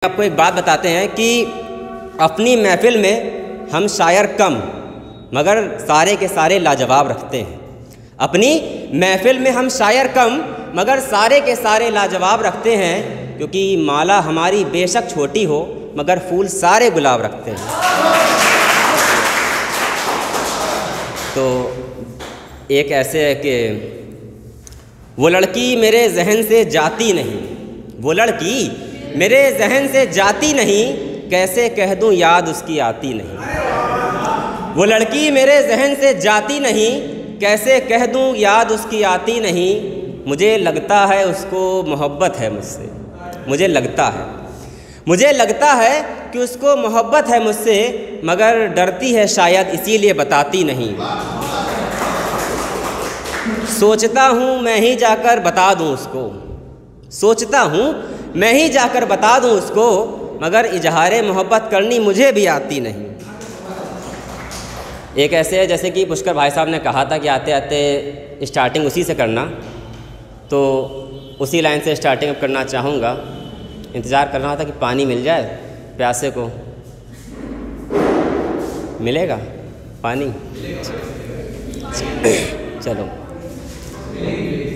आपको एक बात बताते हैं कि अपनी महफिल में हम शायर कम मगर सारे के सारे लाजवाब रखते हैं। अपनी महफिल में हम शायर कम मगर सारे के सारे लाजवाब रखते हैं, क्योंकि माला हमारी बेशक छोटी हो मगर फूल सारे गुलाब रखते हैं। तो एक ऐसे है कि वो लड़की मेरे जहन से जाती नहीं, वो लड़की मेरे जहन से जाती नहीं, कैसे कह दूं याद उसकी आती नहीं। वो लड़की मेरे जहन से जाती नहीं, कैसे कह दूं याद उसकी आती नहीं। मुझे लगता है उसको मोहब्बत है मुझसे, मुझे लगता है कि उसको मोहब्बत है मुझसे, मगर डरती है शायद इसीलिए बताती नहीं। सोचता हूँ मैं ही जाकर बता दूँ उसको, सोचता हूँ मैं ही जाकर बता दूँ उसको, मगर इजहारे मोहब्बत करनी मुझे भी आती नहीं। एक ऐसे है जैसे कि पुष्कर भाई साहब ने कहा था कि आते आते स्टार्टिंग उसी से करना, तो उसी लाइन से स्टार्टिंग अब करना चाहूँगा। इंतज़ार कर रहा था कि पानी मिल जाए प्यासे को, मिलेगा पानी? चलो,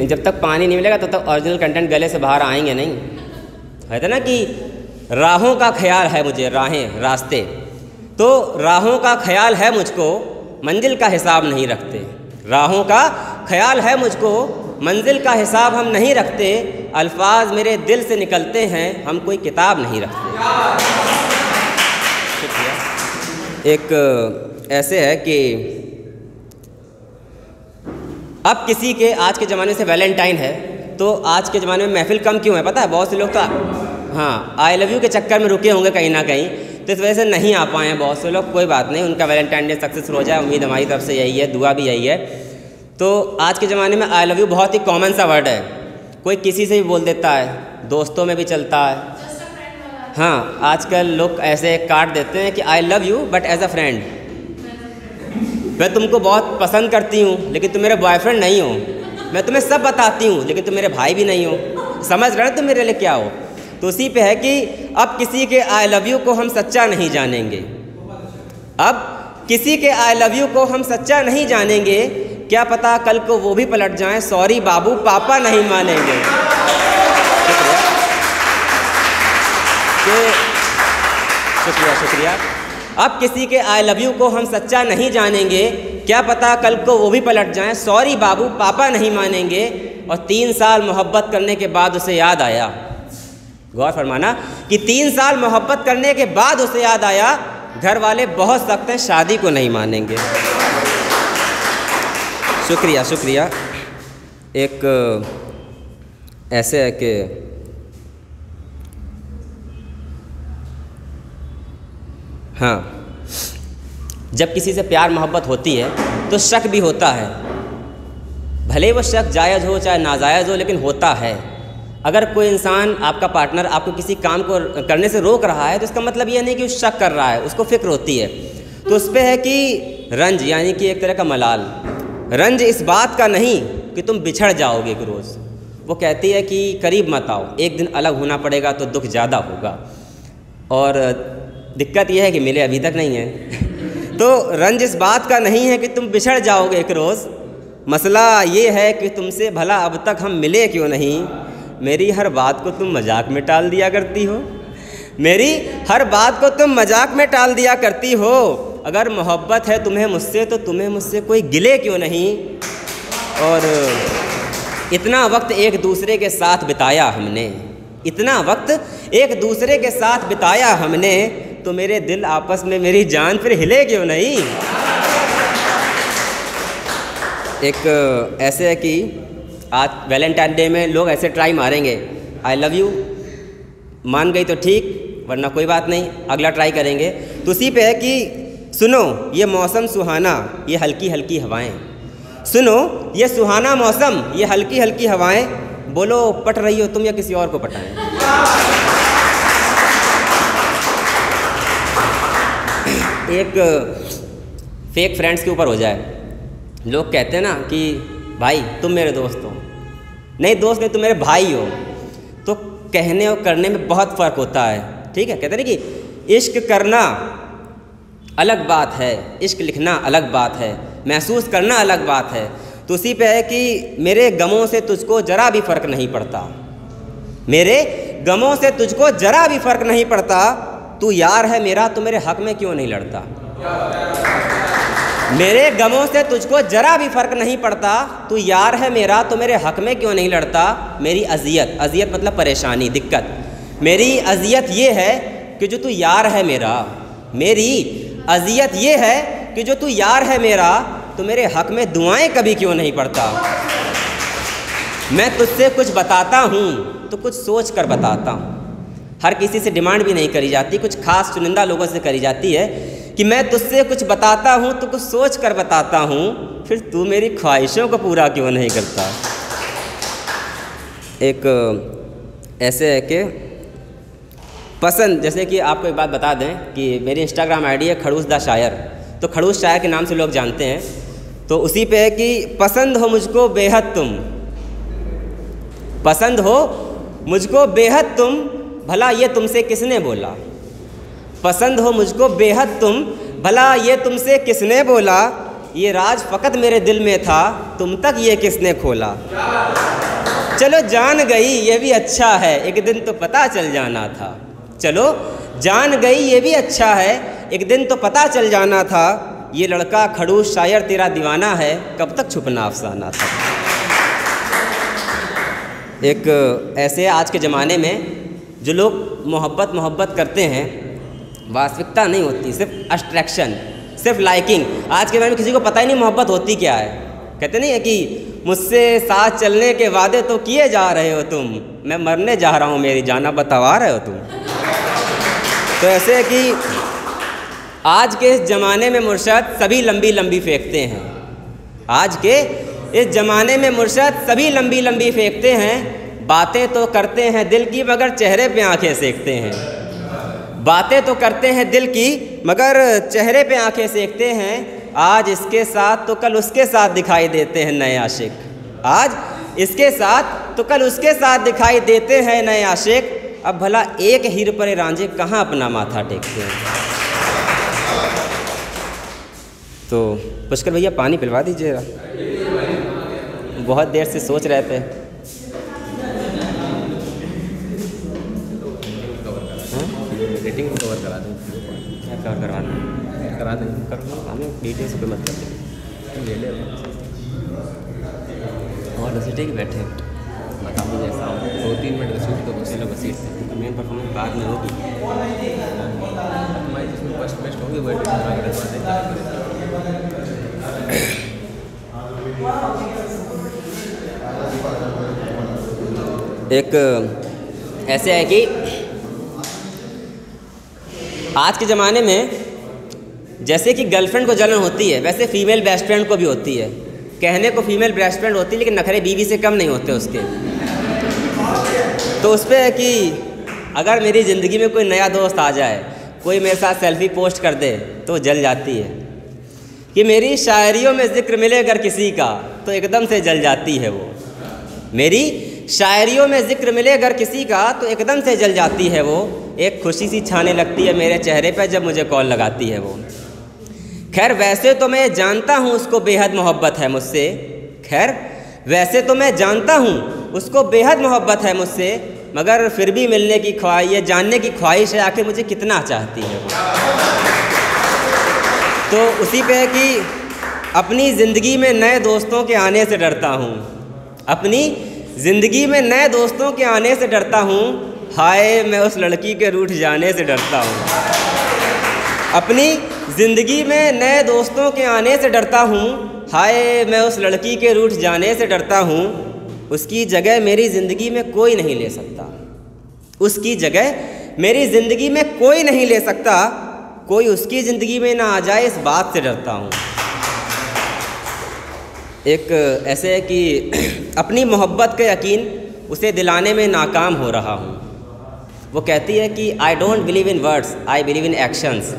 जब तक पानी नहीं मिलेगा तब तक ओरिजिनल कंटेंट गले से बाहर आएंगे नहीं। कहते ना कि राहों का ख्याल है मुझे, राहें रास्ते, तो राहों का ख्याल है मुझको, मंजिल का हिसाब नहीं रखते। राहों का ख्याल है मुझको, मंजिल का हिसाब हम नहीं रखते। अल्फाज मेरे दिल से निकलते हैं, हम कोई किताब नहीं रखते। एक ऐसे है कि अब किसी के, आज के ज़माने से वैलेंटाइन है, तो आज के ज़माने में महफिल कम क्यों है पता है? बहुत से लोग तो हाँ आई लव यू के चक्कर में रुके होंगे कहीं ना कहीं, तो इस वजह से नहीं आ पाए हैं बहुत से लोग। कोई बात नहीं, उनका वैलेंटाइन डे सक्सेसफुल हो जाए, उम्मीद हमारी तरफ से यही है, दुआ भी यही है। तो आज के ज़माने में आई लव यू बहुत ही कॉमन सा वर्ड है, कोई किसी से भी बोल देता है, दोस्तों में भी चलता है। हाँ, आजकल लोग ऐसे काट देते हैं कि I love you but as a friend, मैं तुमको बहुत पसंद करती हूँ लेकिन तुम मेरे बॉयफ्रेंड नहीं हो, मैं तुम्हें सब बताती हूँ लेकिन तुम मेरे भाई भी नहीं हो, समझ रहे हो तुम मेरे लिए क्या हो। तो उसी पे है कि अब किसी के आई लव यू को हम सच्चा नहीं जानेंगे, अब किसी के आई लव यू को हम सच्चा नहीं जानेंगे, क्या पता कल को वो भी पलट जाएं, सॉरी बाबू पापा नहीं मानेंगे। शुक्रिया। अब किसी के आई लव यू को हम सच्चा नहीं जानेंगे, क्या पता कल को वो भी पलट जाएं, सॉरी बाबू पापा नहीं मानेंगे। और 3 साल मोहब्बत करने के बाद उसे याद आया, गौर फरमाना कि 3 साल मोहब्बत करने के बाद उसे याद आया, घर वाले बहुत सख्त हैं, शादी को नहीं मानेंगे। शुक्रिया। एक ऐसे है कि हाँ, जब किसी से प्यार मोहब्बत होती है तो शक भी होता है, भले वो शक जायज़ हो चाहे नाजायज़ हो, लेकिन होता है। अगर कोई इंसान, आपका पार्टनर आपको किसी काम को करने से रोक रहा है तो इसका मतलब ये नहीं कि वो शक कर रहा है, उसको फ़िक्र होती है। तो उस पर है कि रंज, यानी कि एक तरह का मलाल। रंज इस बात का नहीं कि तुम बिछड़ जाओगे एक रोज़, वो कहती है कि करीब मत आओ, एक दिन अलग होना पड़ेगा तो दुख ज़्यादा होगा। और दिक्कत यह है कि मिले अभी तक नहीं है। तो रंज इस बात का नहीं है कि तुम बिछड़ जाओगे एक रोज़, मसला ये है कि तुमसे भला अब तक हम मिले क्यों नहीं। मेरी हर बात को तुम मजाक में टाल दिया करती हो, मेरी हर बात को तुम मजाक में टाल दिया करती हो। अगर मोहब्बत है तुम्हें मुझसे तो तुम्हें मुझसे कोई गिले क्यों नहीं। और इतना वक्त एक दूसरे के साथ बिताया हमने, इतना वक्त एक दूसरे के साथ बिताया हमने, तो मेरे दिल आपस में मेरी जान फिर हिले क्यों नहीं। एक ऐसे है कि आज वैलेंटाइन डे में लोग ऐसे ट्राई मारेंगे, आई लव यू, मान गई तो ठीक, वरना कोई बात नहीं, अगला ट्राई करेंगे। तो उसी पे है कि सुनो ये मौसम सुहाना, ये हल्की हल्की हवाएं, सुनो ये सुहाना मौसम, ये हल्की हल्की हवाएं, बोलो पट रही हो तुम या किसी और को पटाएं। एक फेक फ्रेंड्स के ऊपर हो जाए, लोग कहते हैं ना कि भाई तुम मेरे दोस्त हो, नहीं दोस्त नहीं तुम मेरे भाई हो, तो कहने और करने में बहुत फ़र्क होता है। ठीक है। कहते हैं कि इश्क करना अलग बात है, इश्क लिखना अलग बात है, महसूस करना अलग बात है। तो उसी पे है कि मेरे गमों से तुझको ज़रा भी फ़र्क नहीं पड़ता, मेरे गमों से तुझको ज़रा भी फ़र्क नहीं पड़ता, तू यार है मेरा तो मेरे हक़ में क्यों नहीं लड़ता। मेरे गमों से तुझको ज़रा भी फ़र्क नहीं पड़ता, तू यार है मेरा तो मेरे हक़ में क्यों नहीं लड़ता। मेरी अज़ियत, अज़ियत मतलब परेशानी, दिक्कत, मेरी अज़ियत ये है कि जो तू यार है मेरा, मेरी अज़ियत ये है कि जो तू यार है मेरा तो मेरे हक़ में दुआएं कभी क्यों नहीं पढ़ता। मैं तुझसे कुछ बताता हूँ तो कुछ सोच कर बताता हूँ। हर किसी से डिमांड भी नहीं करी जाती, कुछ खास चुनिंदा लोगों से करी जाती है कि मैं तुझसे कुछ बताता हूँ तो कुछ सोच कर बताता हूँ, फिर तू मेरी ख्वाहिशों को पूरा क्यों नहीं करता। एक ऐसे है कि पसंद, जैसे कि आपको एक बात बता दें कि मेरी इंस्टाग्राम आईडी है खड़ूस दा शायर, तो खड़ूस शायर के नाम से लोग जानते हैं। तो उसी पे है कि पसंद हो मुझको बेहद तुम, पसंद हो मुझको बेहद तुम, भला ये तुमसे किसने बोला। पसंद हो मुझको बेहद तुम, भला ये तुमसे किसने बोला। ये राज फ़कत मेरे दिल में था, तुम तक ये किसने खोला। चलो जान गई ये भी अच्छा है, एक दिन तो पता चल जाना था। चलो जान गई ये भी अच्छा है, एक दिन तो पता चल जाना था। ये लड़का खड़ूस शायर तेरा दीवाना है, कब तक छुपना अफसाना था। एक ऐसे आज के ज़माने में जो लोग मोहब्बत करते हैं, वास्तविकता नहीं होती, सिर्फ अट्रैक्शन, सिर्फ लाइकिंग। आज के ज़माने में किसी को पता ही नहीं मोहब्बत होती क्या है। कहते नहीं है कि मुझसे साथ चलने के वादे तो किए जा रहे हो तुम, मैं मरने जा रहा हूँ मेरी जाना बतवा रहे हो तुम। तो ऐसे है कि आज के इस ज़माने में मुर्शद सभी लंबी लंबी फेंकते हैं, आज के इस ज़माने में मुर्शद सभी लंबी लंबी फेंकते हैं। बातें तो करते हैं दिल की मगर चेहरे पे आंखें सेकते हैं। बातें तो करते हैं दिल की मगर चेहरे पे आंखें सेकते हैं। आज इसके साथ तो कल उसके साथ दिखाई देते हैं नए आशिक, आज इसके साथ तो कल उसके साथ दिखाई देते हैं नए आशिक। अब भला एक हीर पर रांझे कहाँ अपना माथा टेकते हैं। तो पुष्कर भैया पानी पिलवा दीजिएगा, बहुत देर से सोच रहे थे। रेटिंग को कवर करा दें, क्या कवर करवाना करा दें, हमें डिटेल्स पे मत कर ले ले और रसीटे के बैठे बता दीजिए ऐसा 2-3 मिनट रिसीट तो बस लोग सीट तो मेन परफॉर्मेंस बाद में होगी। हमारी जिसमें फर्स्ट बेस्ट होंगे वही एक ऐसे है कि आज के ज़माने में जैसे कि गर्लफ्रेंड को जलन होती है, वैसे फीमेल बेस्ट फ्रेंड को भी होती है। कहने को फीमेल बेस्ट फ्रेंड होती है, लेकिन नखरे बीवी से कम नहीं होते उसके। तो उस पर है कि अगर मेरी ज़िंदगी में कोई नया दोस्त आ जाए, कोई मेरे साथ सेल्फी पोस्ट कर दे तो जल जाती है। कि मेरी शायरियों में ज़िक्र मिले अगर किसी का तो एकदम से जल जाती है वो। मेरी शायरियों में ज़िक्र मिले अगर किसी का तो एकदम से जल जाती है वो। एक खुशी सी छाने लगती है मेरे चेहरे पर जब मुझे कॉल लगाती है वो। खैर वैसे तो मैं जानता हूँ उसको बेहद मोहब्बत है मुझसे, खैर वैसे तो मैं जानता हूँ उसको बेहद मोहब्बत है मुझसे, मगर फिर भी मिलने की ख्वाहिश, ये जानने की ख्वाहिश है आखिर मुझे कितना चाहती है वो। तो उसी पे है कि अपनी ज़िंदगी में नए दोस्तों के आने से डरता हूँ, अपनी ज़िंदगी में नए दोस्तों के आने से डरता हूँ। हाय मैं उस लड़की के रूठ जाने से डरता हूँ। अपनी ज़िंदगी में नए दोस्तों के आने से डरता हूँ। हाय मैं उस लड़की के रूठ जाने से डरता हूँ। उसकी जगह मेरी ज़िंदगी में कोई नहीं ले सकता, उसकी जगह मेरी ज़िंदगी में कोई नहीं ले सकता। कोई उसकी ज़िंदगी में ना आ जाए इस बात से डरता हूँ। एक ऐसे है कि अपनी मोहब्बत का यकीन उसे दिलाने में नाकाम हो रहा हूँ। वो कहती है कि I don't believe in words, I believe in actions.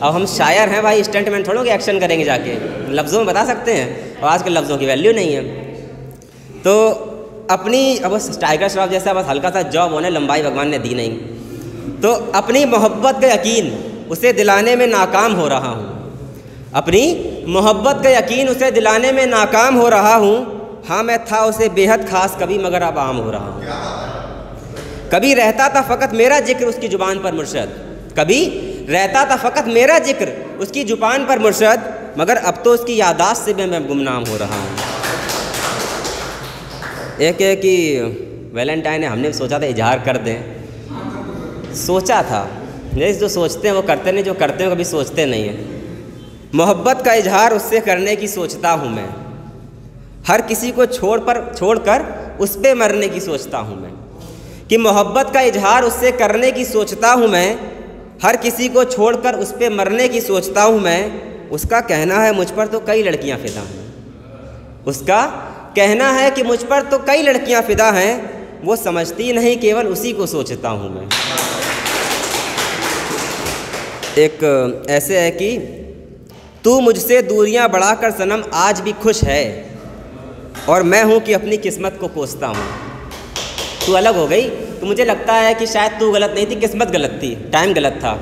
अब हम शायर हैं भाई, स्टंटमैन थोड़ों के एक्शन करेंगे जाके, लफ्ज़ों में बता सकते हैं, और आज के लफ्ज़ों की वैल्यू नहीं है। तो अपनी अब टाइगर श्रॉफ जैसा बस हल्का सा जॉब होने लंबाई भगवान ने दी नहीं। तो अपनी मोहब्बत का यकीन उसे दिलाने में नाकाम हो रहा हूँ, अपनी मोहब्बत का यकीन उसे दिलाने में नाकाम हो रहा हूँ। हाँ मैं था उसे बेहद ख़ास कभी, मगर अब आम हो रहा हूँ। कभी रहता था फ़कत मेरा जिक्र उसकी ज़ुबान पर मुर्शद, कभी रहता था फ़कत मेरा जिक्र उसकी ज़ुबान पर मुर्शद, मगर अब तो उसकी यादाश्त से मैं गुमनाम हो रहा हूँ। एक है कि वैलेंटाइन है, हमने सोचा था इजहार कर दें, सोचा था, जैसे जो सोचते हैं वो करते नहीं, जो करते हैं कभी सोचते नहीं हैं। मोहब्बत का इजहार उससे करने की सोचता हूँ मैं, हर किसी को छोड़कर उस पे मरने की सोचता हूँ मैं, कि मोहब्बत का इजहार उससे करने की सोचता हूँ मैं, हर किसी को छोड़कर उस पे मरने की सोचता हूँ मैं। उसका कहना है मुझ पर तो कई लड़कियाँ फ़िदा हैं, उसका कहना है कि मुझ पर तो कई लड़कियाँ फ़िदा हैं, वो समझती नहीं केवल उसी को सोचता हूँ मैं। एक ऐसे है कि तू मुझसे दूरियां बढ़ाकर सनम आज भी खुश है, और मैं हूँ कि अपनी किस्मत को कोसता हूँ। तू अलग हो गई तो मुझे लगता है कि शायद तू गलत नहीं थी, किस्मत गलत थी, टाइम गलत था।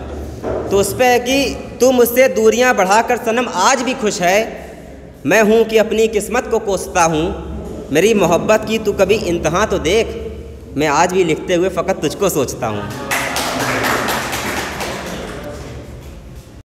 तो उस पर है कि तू मुझसे दूरियां बढ़ाकर सनम आज भी खुश है, मैं हूँ कि अपनी किस्मत को कोसता हूँ। मेरी मोहब्बत की तू कभी इंतहा तो देख, मैं आज भी लिखते हुए फ़कत तुझको सोचता हूँ।